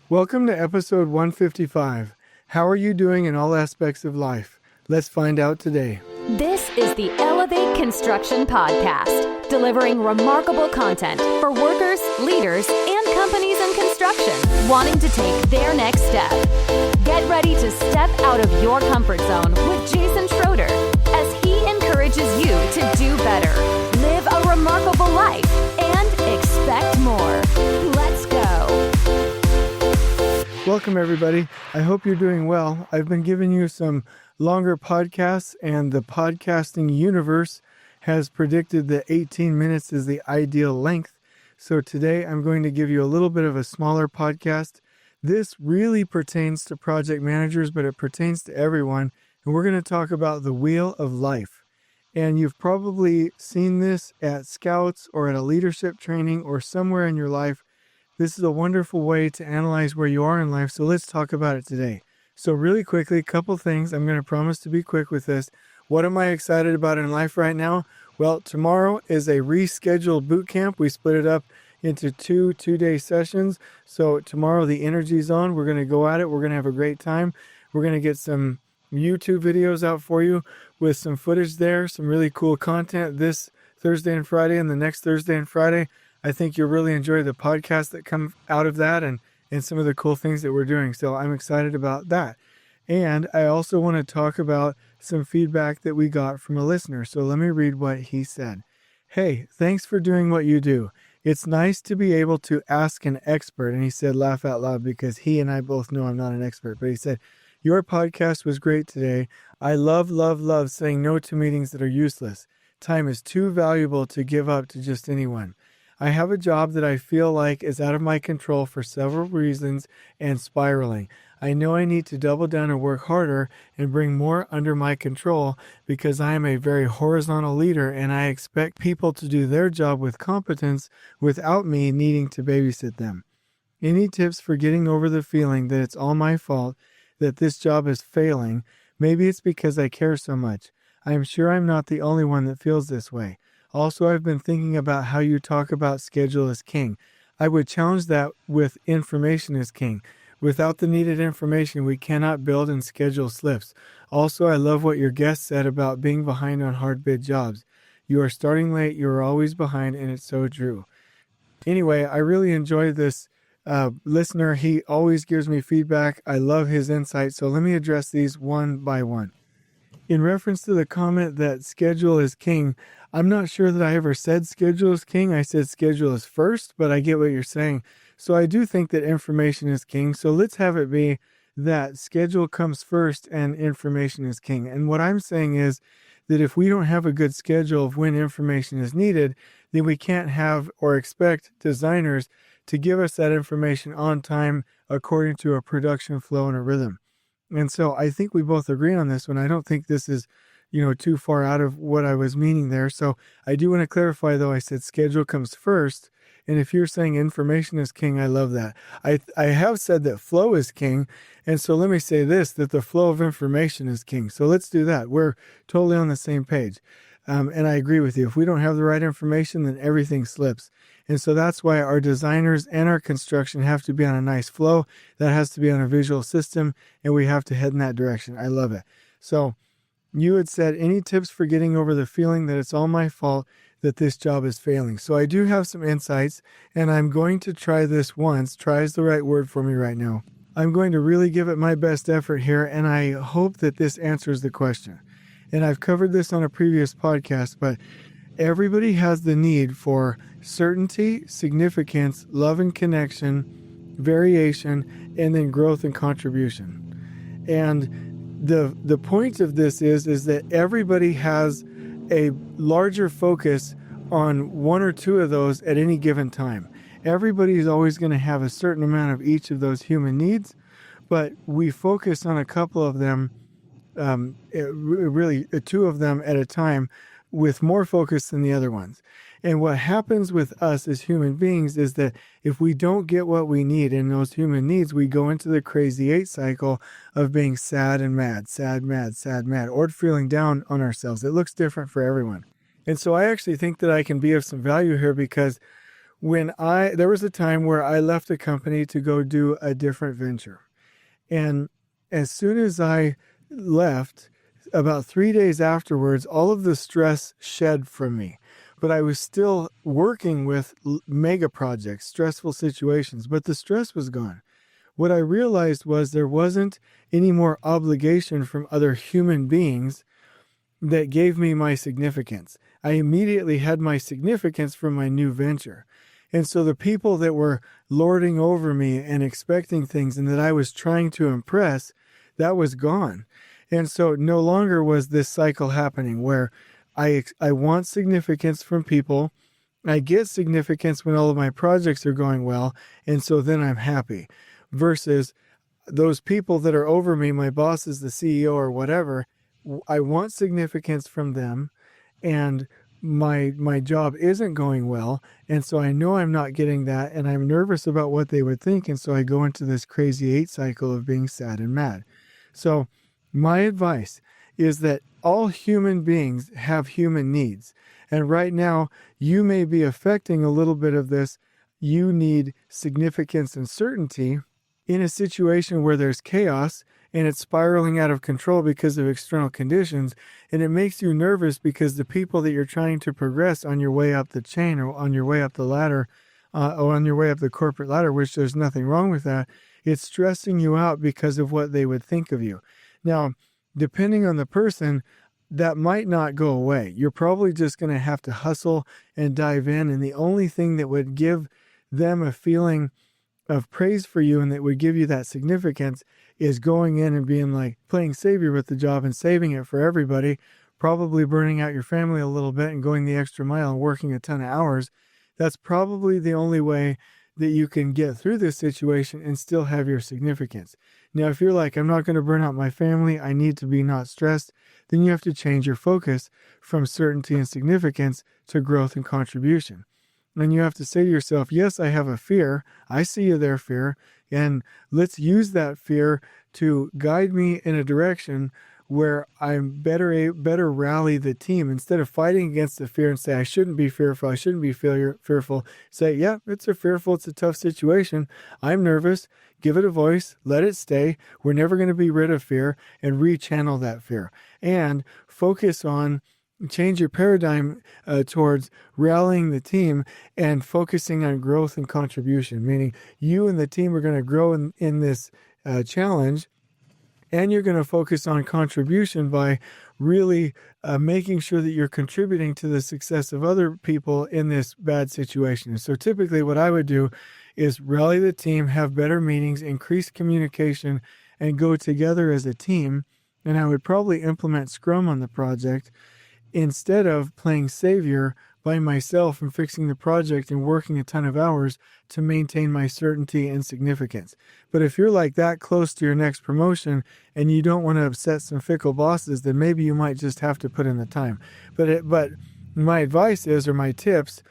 Welcome to episode 155. How are you doing in all aspects of life? Let's find out today. This is the Elevate Construction Podcast, delivering remarkable content for workers, leaders, and companies in construction wanting to take their next step. Get ready to step out of your comfort zone with Jason Schroeder as he encourages you to do better, live a remarkable life, and expect more. Let's go. Welcome, everybody. I hope you're doing well. I've been giving you some longer podcasts, and the podcasting universe has predicted that 18 minutes is the ideal length. So today I'm going to give you a little bit of a smaller podcast. This really pertains to project managers, but it pertains to everyone. And we're going to talk about the wheel of life. And you've probably seen this at Scouts or at a leadership training or somewhere in your life. This is a wonderful way to analyze where you are in life, so let's talk about it today. So really quickly, a couple things. I'm going to promise to be quick with this. What am I excited about in life right now? Well, tomorrow is a rescheduled boot camp. We split it up into two-day sessions. So tomorrow the energy's on. We're going to go at it. We're going to have a great time. We're going to get some YouTube videos out for you with some footage there, some really cool content this Thursday and Friday and the next Thursday and Friday. I think you'll really enjoy the podcast that come out of that and some of the cool things that we're doing. So I'm excited about that. And I also want to talk about some feedback that we got from a listener. So let me read what he said. Hey, thanks for doing what you do. It's nice to be able to ask an expert. And he said, laugh out loud, because he and I both know I'm not an expert. But he said, your podcast was great today. I love saying no to meetings that are useless. Time is too valuable to give up to just anyone. I have a job that I feel like is out of my control for several reasons and spiraling. I know I need to double down and work harder and bring more under my control because I am a very horizontal leader and I expect people to do their job with competence without me needing to babysit them. Any tips for getting over the feeling that it's all my fault, that this job is failing? Maybe it's because I care so much. I am sure I'm not the only one that feels this way. Also, I've been thinking about how you talk about schedule is king. I would challenge that with information is king. Without the needed information, we cannot build and schedule slips. Also, I love what your guest said about being behind on hard bid jobs. You are starting late, you are always behind, and it's so true. Anyway, I really enjoy this listener. He always gives me feedback. I love his insight. So let me address these one by one. In reference to the comment that schedule is king, I'm not sure that I ever said schedule is king. I said schedule is first, but I get what you're saying. So I do think that information is king. So let's have it be that schedule comes first and information is king. And what I'm saying is that if we don't have a good schedule of when information is needed, then we can't have or expect designers to give us that information on time according to a production flow and a rhythm. And so I think we both agree on this one. I don't think this is, too far out of what I was meaning there. So I do want to clarify, though, I said schedule comes first. And if you're saying information is king, I love that. I have said that flow is king. And so let me say this, that the flow of information is king. So let's do that. We're totally on the same page. And I agree with you. If we don't have the right information, then everything slips. And so that's why our designers and our construction have to be on a nice flow. That has to be on a visual system, and we have to head in that direction. I love it. So you had said, any tips for getting over the feeling that it's all my fault that this job is failing? So I do have some insights, and I'm going to try this once. Try is the right word for me right now. I'm going to really give it my best effort here, and I hope that this answers the question. And I've covered this on a previous podcast, but everybody has the need for certainty, significance, love and connection, variation, and then growth and contribution. And the point of this is that everybody has a larger focus on one or two of those at any given time. Everybody is always going to have a certain amount of each of those human needs, but we focus on a couple of them, really two of them at a time, with more focus than the other ones. And what happens with us as human beings is that if we don't get what we need in those human needs, we go into the crazy 8 cycle of being sad and mad, sad, mad, sad, mad, or feeling down on ourselves. It looks different for everyone. And so I actually think that I can be of some value here because there was a time where I left a company to go do a different venture. And as soon as I left, about 3 days afterwards, all of the stress shed from me. But I was still working with mega projects, stressful situations, but the stress was gone. What I realized was there wasn't any more obligation from other human beings that gave me my significance. I immediately had my significance from my new venture. And so the people that were lording over me and expecting things and that I was trying to impress, that was gone. And so no longer was this cycle happening where I want significance from people. I get significance when all of my projects are going well. And so then I'm happy versus those people that are over me, my bosses, the CEO or whatever. I want significance from them and my job isn't going well, and so I know I'm not getting that, and I'm nervous about what they would think, and so I go into this crazy 8 cycle of being sad and mad. So my advice is that all human beings have human needs, and right now you may be affecting a little bit of this. You need significance and certainty in a situation where there's chaos and it's spiraling out of control because of external conditions, and it makes you nervous because the people that you're trying to progress on your way up the chain or on your way up the ladder or on your way up the corporate ladder, which there's nothing wrong with that, it's stressing you out because of what they would think of you. Now, depending on the person, that might not go away. You're probably just going to have to hustle and dive in, and the only thing that would give them a feeling of praise for you and that would give you that significance is going in and being like playing savior with the job and saving it for everybody, probably burning out your family a little bit and going the extra mile and working a ton of hours. That's probably the only way that you can get through this situation and still have your significance. Now, if you're like, I'm not going to burn out my family, I need to be not stressed, then you have to change your focus from certainty and significance to growth and contribution. And you have to say to yourself, yes, I have a fear. I see you there, fear. And let's use that fear to guide me in a direction where I'm better rally the team. Instead of fighting against the fear and say, I shouldn't be fearful, I shouldn't be fearful, say, yeah, it's a tough situation. I'm nervous. Give it a voice. Let it stay. We're never going to be rid of fear, and rechannel that fear. And focus on change your paradigm towards rallying the team and focusing on growth and contribution, meaning you and the team are going to grow in this challenge, and you're going to focus on contribution by really making sure that you're contributing to the success of other people in this bad situation. So typically what I would do is rally the team, have better meetings, increase communication, and go together as a team. And I would probably implement Scrum on the project instead of playing savior by myself and fixing the project and working a ton of hours to maintain my certainty and significance. But if you're like that close to your next promotion and you don't want to upset some fickle bosses, then maybe you might just have to put in the time. But my advice is, or my tips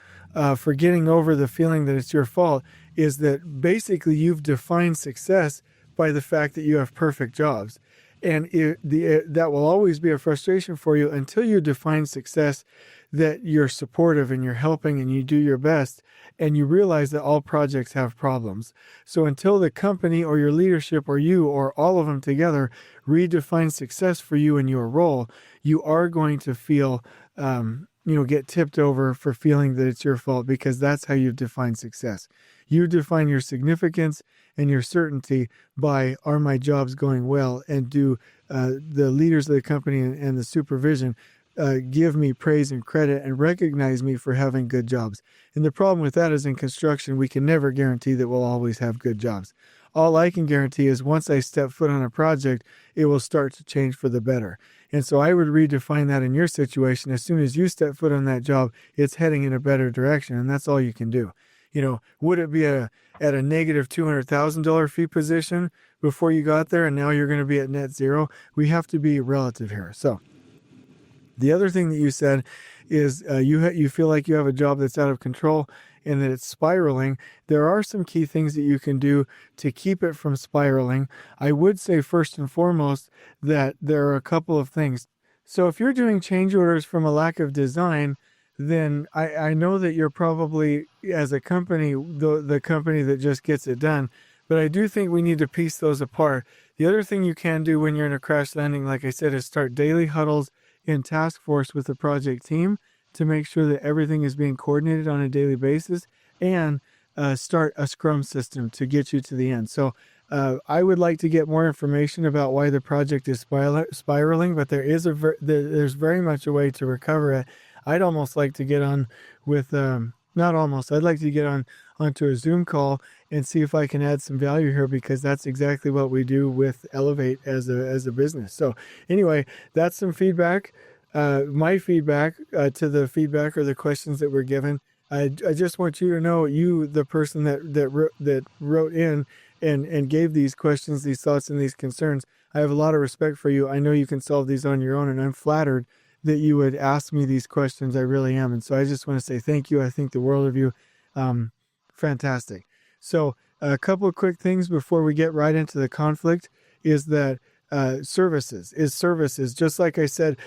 for getting over the feeling that it's your fault, is that basically you've defined success by the fact that you have perfect jobs. And that will always be a frustration for you until you define success, that you're supportive and you're helping and you do your best, and you realize that all projects have problems. So until the company or your leadership or you or all of them together redefine success for you in your role, you are going to feel, get tipped over for feeling that it's your fault, because that's how you've defined success. You define your significance and your certainty by, are my jobs going well, and do the leaders of the company and the supervision give me praise and credit and recognize me for having good jobs. And the problem with that is, in construction, we can never guarantee that we'll always have good jobs. All I can guarantee is once I step foot on a project, it will start to change for the better. And so I would redefine that in your situation. As soon as you step foot on that job, it's heading in a better direction, and that's all you can do. Would it be at a negative $200,000 fee position before you got there, and now you're going to be at net zero? We have to be relative here. So the other thing that you said is you feel like you have a job that's out of control and that it's spiraling. There are some key things that you can do to keep it from spiraling. I would say first and foremost that there are a couple of things. So if you're doing change orders from a lack of design, then I know that you're probably, as a company, the company that just gets it done. But I do think we need to piece those apart. The other thing you can do when you're in a crash landing, like I said, is start daily huddles in task force with the project team to make sure that everything is being coordinated on a daily basis, and start a Scrum system to get you to the end. So I would like to get more information about why the project is spiraling, but there's very much a way to recover it. I'd almost like to get on with, not almost, I'd like to get onto a Zoom call and see if I can add some value here, because that's exactly what we do with Elevate as a business. So anyway, that's some feedback. My feedback to the feedback or the questions that were given. I just want you to know, you, the person that wrote in and gave these questions, these thoughts, and these concerns, I have a lot of respect for you. I know you can solve these on your own, and I'm flattered that you would ask me these questions. I really am. And so I just want to say thank you. I think the world of you. Fantastic. So a couple of quick things before we get right into the conflict is that services, just like I said,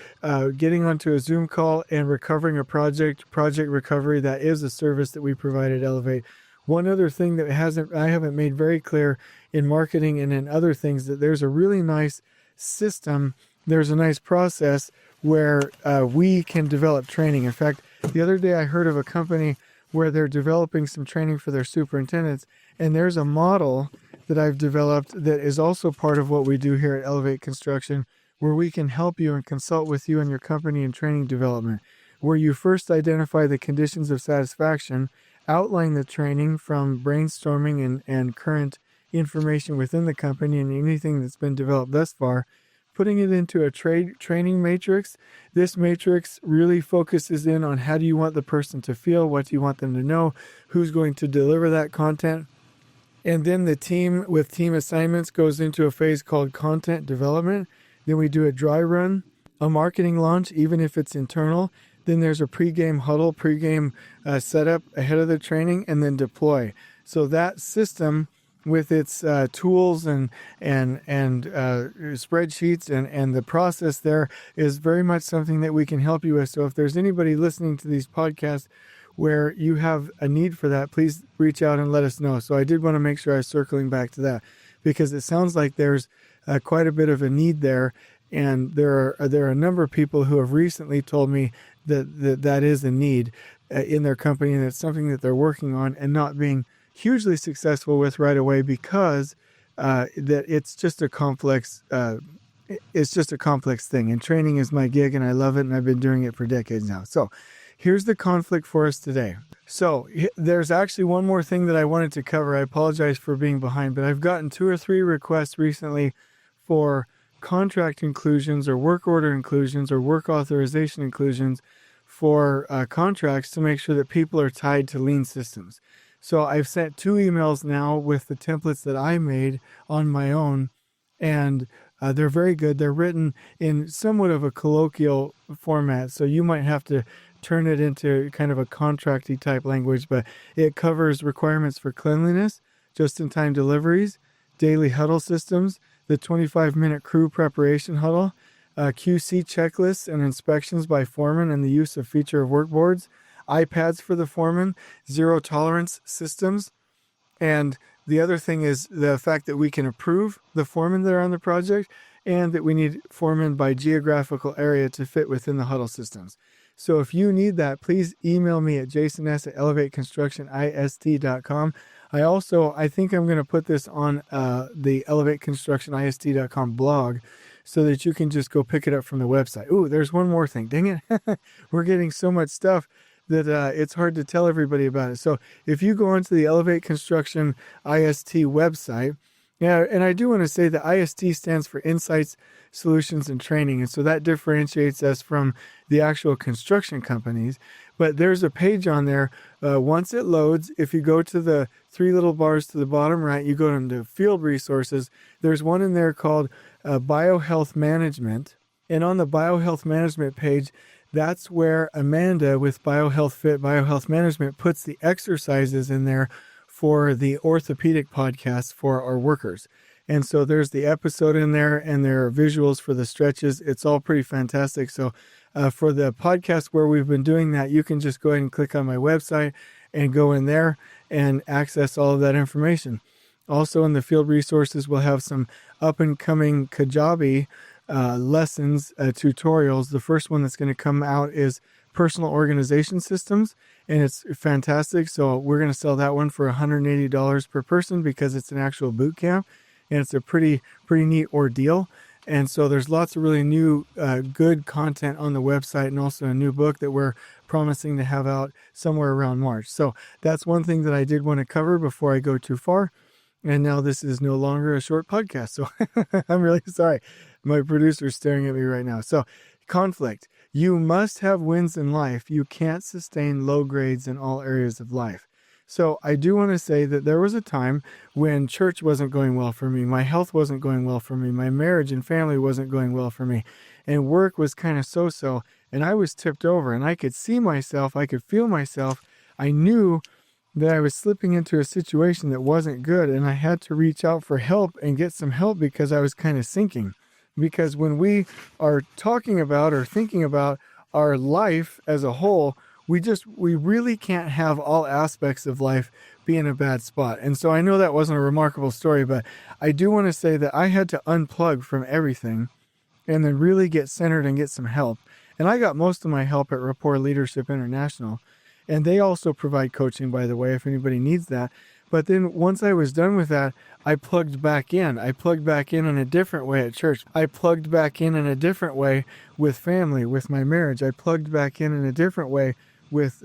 getting onto a Zoom call and recovering a project recovery, that is a service that we provide at Elevate. One other thing that I haven't made very clear in marketing and in other things, that there's a really nice system, there's a nice process where we can develop training. In fact, the other day I heard of a company where they're developing some training for their superintendents, and there's a model that I've developed that is also part of what we do here at Elevate Construction, where we can help you and consult with you and your company in training development, where you first identify the conditions of satisfaction, outline the training from brainstorming and current information within the company and anything that's been developed thus far, putting it into a training matrix. This matrix really focuses in on how do you want the person to feel, what do you want them to know, who's going to deliver that content. And then the team with team assignments goes into a phase called content development. Then we do a dry run, a marketing launch, even if it's internal. Then there's a pregame huddle, pregame setup ahead of the training, and then deploy. So that system with its tools and spreadsheets and the process there is very much something that we can help you with. So if there's anybody listening to these podcasts where you have a need for that, please reach out and let us know. So I did want to make sure I was circling back to that, because it sounds like there's quite a bit of a need there. And there are a number of people who have recently told me that is a need in their company, and it's something that they're working on and not being hugely successful with right away, because that it's just a complex thing. And training is my gig, and I love it, and I've been doing it for decades now. So here's the conflict for us today. So there's actually one more thing that I wanted to cover. I apologize for being behind, but I've gotten 2 or 3 requests recently for contract inclusions or work order inclusions or work authorization inclusions for contracts to make sure that people are tied to lean systems. So I've sent 2 emails now with the templates that I made on my own, and they're very good. They're written in somewhat of a colloquial format, so you might have to turn it into kind of a contracty type language, but it covers requirements for cleanliness, just-in-time deliveries, daily huddle systems, the 25-minute crew preparation huddle, QC checklists and inspections by foreman and the use of feature of work boards, iPads for the foreman, zero tolerance systems. And the other thing is the fact that we can approve the foremen that are on the project, and that we need foremen by geographical area to fit within the huddle systems. So if you need that, please email me at jason@elevateconstructionist.com. I think I'm going to put this on the elevateconstructionist.com blog, so that you can just go pick it up from the website. Ooh, there's one more thing. Dang it. We're getting so much stuff that it's hard to tell everybody about it. So if you go onto the Elevate Construction IST website, and I do want to say that IST stands for Insights, Solutions, and Training. And so that differentiates us from the actual construction companies. But there's a page on there. Once it loads, if you go to the 3 little bars to the bottom right, you go into Field Resources. There's one in there called Biohealth Management. And on the Biohealth Management page, that's where Amanda with Biohealth Fit, Biohealth Management puts the exercises in there for the orthopedic podcast for our workers. And so there's the episode in there, and there are visuals for the stretches. It's all pretty fantastic. So For the podcast where we've been doing that, you can just go ahead and click on my website and go in there and access all of that information. Also in the field resources, we'll have some up and coming Kajabi lessons, tutorials. The first one that's going to come out is personal organization systems, and it's fantastic. So we're going to sell that one for $180 per person because it's an actual boot camp, and it's a pretty neat ordeal. And so there's lots of really new, good content on the website, and also a new book that we're promising to have out somewhere around March. So that's one thing that I did want to cover before I go too far. And now this is no longer a short podcast. So I'm really sorry. My producer's staring at me right now. So conflict. You must have wins in life. You can't sustain low grades in all areas of life. So I do want to say that there was a time when church wasn't going well for me. My health wasn't going well for me. My marriage and family wasn't going well for me. And work was kind of so-so. And I was tipped over, and I could see myself. I could feel myself. I knew that I was slipping into a situation that wasn't good, and I had to reach out for help and get some help because I was kind of sinking. Because when we are talking about or thinking about our life as a whole, we really can't have all aspects of life be in a bad spot. And so I know that wasn't a remarkable story, but I do want to say that I had to unplug from everything and then really get centered and get some help. And I got most of my help at Rapport Leadership International. And they also provide coaching, by the way, if anybody needs that. But then once I was done with that, I plugged back in. I plugged back in a different way at church. I plugged back in a different way with family, with my marriage. I plugged back in a different way with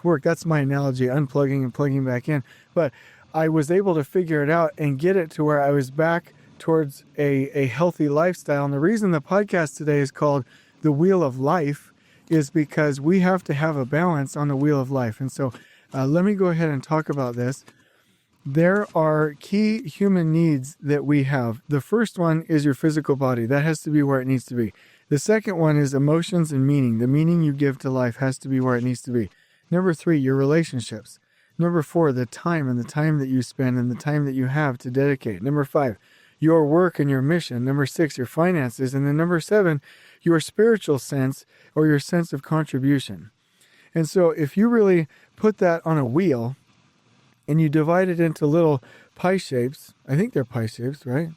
work. That's my analogy, unplugging and plugging back in. But I was able to figure it out and get it to where I was back towards a healthy lifestyle. And the reason the podcast today is called The Wheel of Life is because we have to have a balance on the wheel of life. And so let me go ahead and talk about this. There are key human needs that we have. The first one is your physical body. That has to be where it needs to be. The second one is emotions and meaning. The meaning you give to life has to be where it needs to be. Number 3, your relationships. Number 4, the time that you spend and the time that you have to dedicate. Number 5, your work and your mission. Number 6, your finances. And then number 7, your spiritual sense or your sense of contribution. And so if you really put that on a wheel and you divide it into little pie shapes, I think they're pie shapes, right?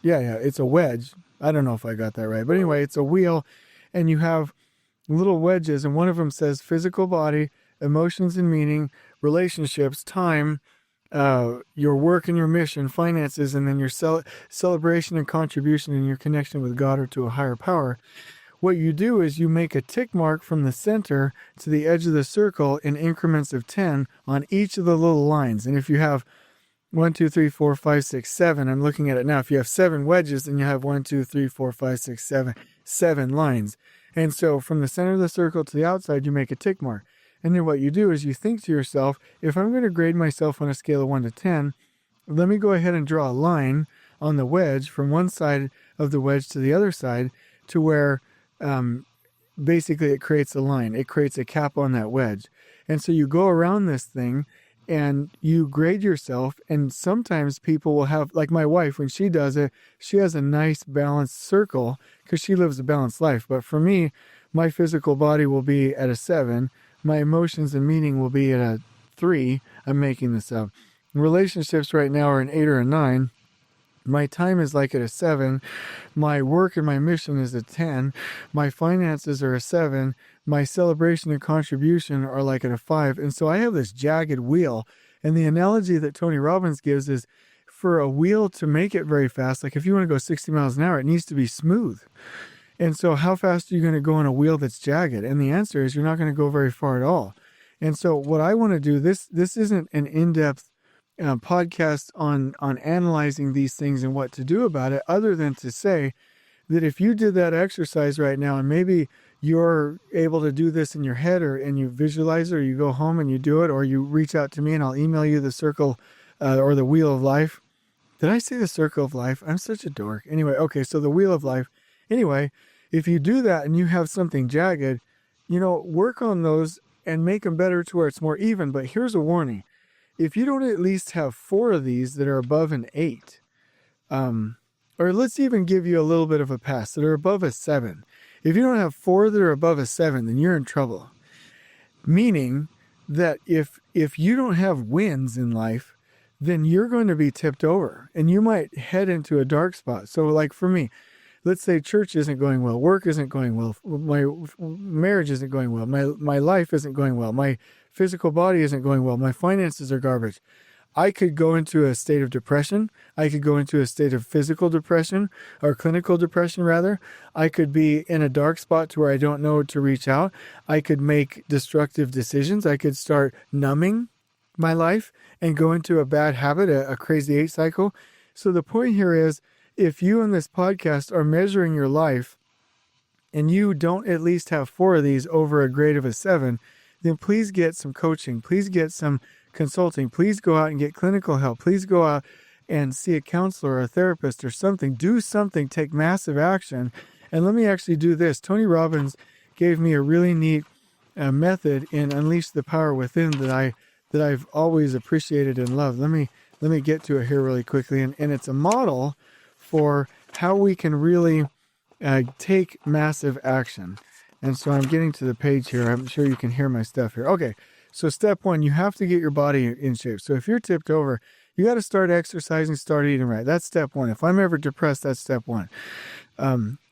Yeah, it's a wedge. I don't know if I got that right. But anyway, it's a wheel and you have little wedges, and one of them says physical body, emotions and meaning, relationships, time, your work and your mission, finances, and then your celebration and contribution and your connection with God or to a higher power. What you do is you make a tick mark from the center to the edge of the circle in increments of 10 on each of the little lines. And if you have 1, 2, 3, 4, 5, 6, 7, I'm looking at it now. If you have 7 wedges, then you have 1, 2, 3, 4, 5, 6, 7 lines. And so from the center of the circle to the outside, you make a tick mark. And then what you do is you think to yourself, if I'm going to grade myself on a scale of 1 to 10, let me go ahead and draw a line on the wedge from one side of the wedge to the other side to where basically it creates a line. It creates a cap on that wedge. And so you go around this thing and you grade yourself. And sometimes people will have, like my wife, when she does it, she has a nice balanced circle because she lives a balanced life. But for me, my physical body will be at a 7. My emotions and meaning will be at a 3. I'm making this up. Relationships right now are an 8 or a 9. My time is like at a 7. My work and my mission is a 10. My finances are a 7. My celebration and contribution are like at a 5. And so I have this jagged wheel. And the analogy that Tony Robbins gives is for a wheel to make it very fast, like if you want to go 60 miles an hour, it needs to be smooth. And so how fast are you going to go on a wheel that's jagged? And the answer is you're not going to go very far at all. And so what I want to do, this isn't an in-depth podcast on analyzing these things and what to do about it, other than to say that if you did that exercise right now, and maybe you're able to do this in your head and you visualize it, or you go home and you do it, or you reach out to me and I'll email you the circle or the wheel of life. Did I say the circle of life? I'm such a dork. Anyway, okay, so the wheel of life. Anyway, if you do that and you have something jagged, work on those and make them better to where it's more even. But here's a warning. If you don't at least have 4 of these that are above an 8, or let's even give you a little bit of a pass, that are above a 7. If you don't have 4 that are above a 7, then you're in trouble. Meaning that if you don't have wins in life, then you're going to be tipped over and you might head into a dark spot. So like for me, let's say church isn't going well, work isn't going well, my marriage isn't going well, my life isn't going well, my physical body isn't going well, my finances are garbage. I could go into a state of depression. I could go into a state of physical depression, or clinical depression rather. I could be in a dark spot to where I don't know to reach out. I could make destructive decisions. I could start numbing my life and go into a bad habit, a crazy 8 cycle. So the point here is, if you in this podcast are measuring your life and you don't at least have 4 of these over a grade of a 7, then please get some coaching. Please get some consulting. Please go out and get clinical help. Please go out and see a counselor or a therapist or something. Do something. Take massive action. And let me actually do this. Tony Robbins gave me a really neat method in Unleash the Power Within that I've always appreciated and loved. Let me get to it here really quickly. And it's a model for how we can really take massive action. And so I'm getting to the page here. I'm sure you can hear my stuff here. Okay. So step 1, you have to get your body in shape. So if you're tipped over, you got to start exercising, start eating right. That's step 1. If I'm ever depressed, that's step 1.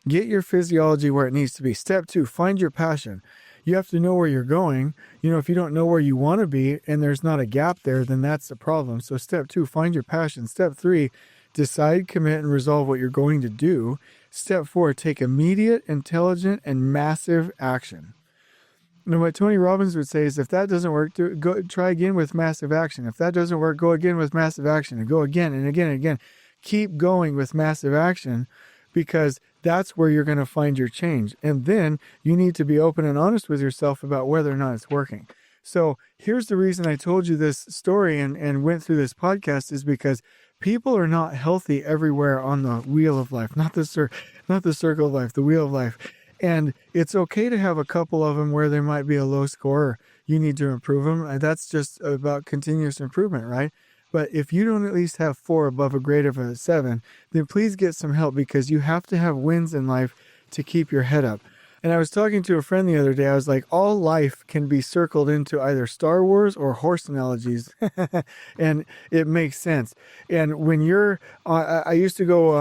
Get your physiology where it needs to be. Step 2, find your passion. You have to know where you're going. You know, if you don't know where you want to be and there's not a gap there, then that's the problem. So step 2, find your passion. Step 3, decide, commit, and resolve what you're going to do. Step 4, take immediate, intelligent, and massive action. And what Tony Robbins would say is, if that doesn't work, try again with massive action. If that doesn't work, go again with massive action, and go again and again and again. Keep going with massive action, because that's where you're going to find your change. And then you need to be open and honest with yourself about whether or not it's working. So here's the reason I told you this story and went through this podcast, is because people are not healthy everywhere on the wheel of life, not the circle of life, the wheel of life. And it's okay to have a couple of them where there might be a low score, or you need to improve them. That's just about continuous improvement, right? But if you don't at least have 4 above a grade of a 7, then please get some help, because you have to have wins in life to keep your head up. And I was talking to a friend the other day. I was like, all life can be circled into either Star Wars or horse analogies. And it makes sense. And when you're, I used to go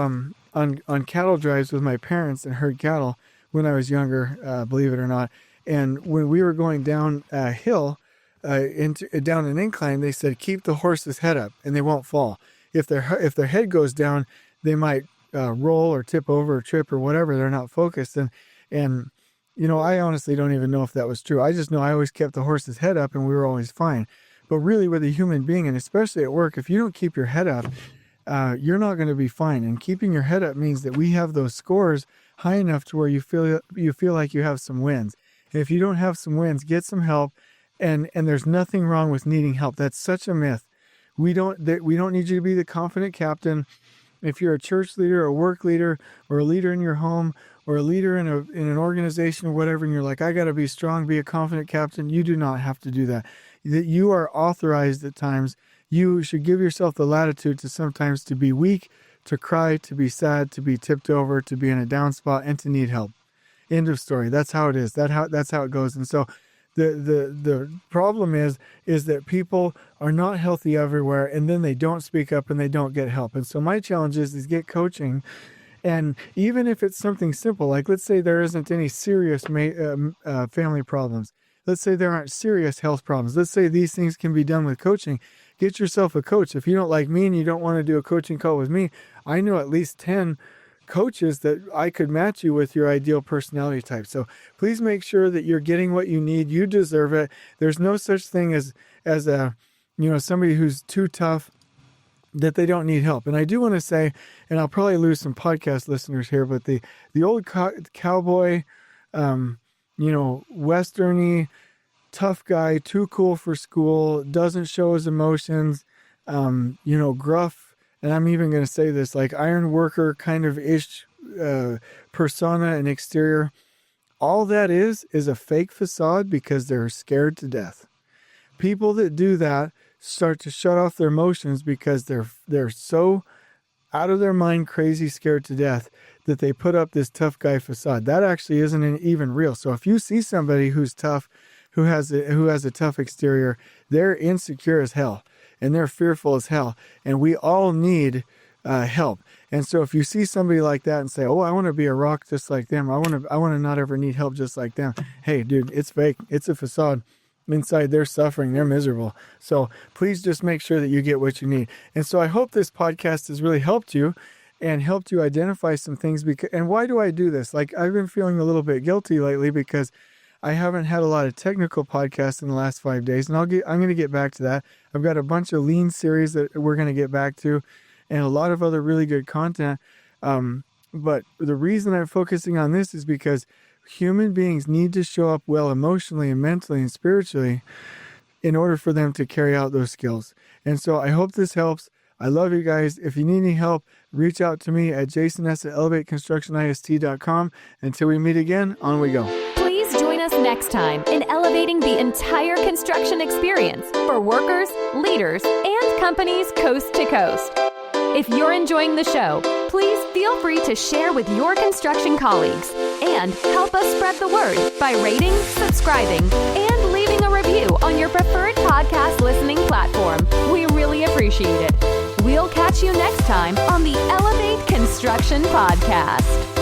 on cattle drives with my parents and herd cattle when I was younger, believe it or not. And when we were going down a hill, down an incline, they said, keep the horse's head up and they won't fall. If their head goes down, they might roll or tip over or trip or whatever. They're not focused. And you know, I honestly don't even know if that was true. I just know I always kept the horse's head up and we were always fine. But really, with a human being, and especially at work, if you don't keep your head up, you're not going to be fine. And keeping your head up means that we have those scores high enough to where you feel like you have some wins. And if you don't have some wins, get some help. And there's nothing wrong with needing help. That's such a myth. We don't need you to be the confident captain. If you're a church leader, a work leader, or a leader in your home, or a leader in an organization or whatever, and you're like, I got to be strong, be a confident captain, you do not have to do that. That you are authorized at times. You should give yourself the latitude to sometimes to be weak, to cry, to be sad, to be tipped over, to be in a down spot, and to need help. End of story. That's how it is. That's how it goes. And so the problem is that people are not healthy everywhere, and then they don't speak up and they don't get help. And so my challenge is get coaching. And even if it's something simple, like let's say there isn't any serious family problems. Let's say there aren't serious health problems. Let's say these things can be done with coaching. Get yourself a coach. If you don't like me and you don't want to do a coaching call with me, I know at least 10 coaches that I could match you with your ideal personality type. So please make sure that you're getting what you need. You deserve it. There's no such thing as somebody who's too tough that they don't need help. And I do want to say, and I'll probably lose some podcast listeners here, but the old cowboy, Westerny, tough guy, too cool for school, doesn't show his emotions, gruff, and I'm even going to say this, like iron worker kind of ish persona and exterior. All that is a fake facade, because they're scared to death. People that do that start to shut off their emotions because they're so out of their mind, crazy, scared to death, that they put up this tough guy facade. That actually isn't even real. So if you see somebody who's tough, who has a tough exterior, they're insecure as hell and they're fearful as hell. And we all need help. And so if you see somebody like that and say, "Oh, I want to be a rock just like them. I want to not ever need help just like them." Hey, dude, it's fake. It's a facade. Inside, they're suffering. They're miserable. So please just make sure that you get what you need. And so I hope this podcast has really helped you and helped you identify some things. And why do I do this? Like, I've been feeling a little bit guilty lately because I haven't had a lot of technical podcasts in the last 5 days. And I'm going to get back to that. I've got a bunch of lean series that we're going to get back to and a lot of other really good content. But the reason I'm focusing on this is because human beings need to show up well emotionally and mentally and spiritually in order for them to carry out those skills. And so I hope this helps. I love you guys. If you need any help, reach out to me at jason@elevateconstructionist.com. Until we meet again, on we go. Please join us next time in elevating the entire construction experience for workers, leaders, and companies coast to coast. If you're enjoying the show, please feel free to share with your construction colleagues and help us spread the word by rating, subscribing, and leaving a review on your preferred podcast listening platform. We really appreciate it. We'll catch you next time on the Elevate Construction Podcast.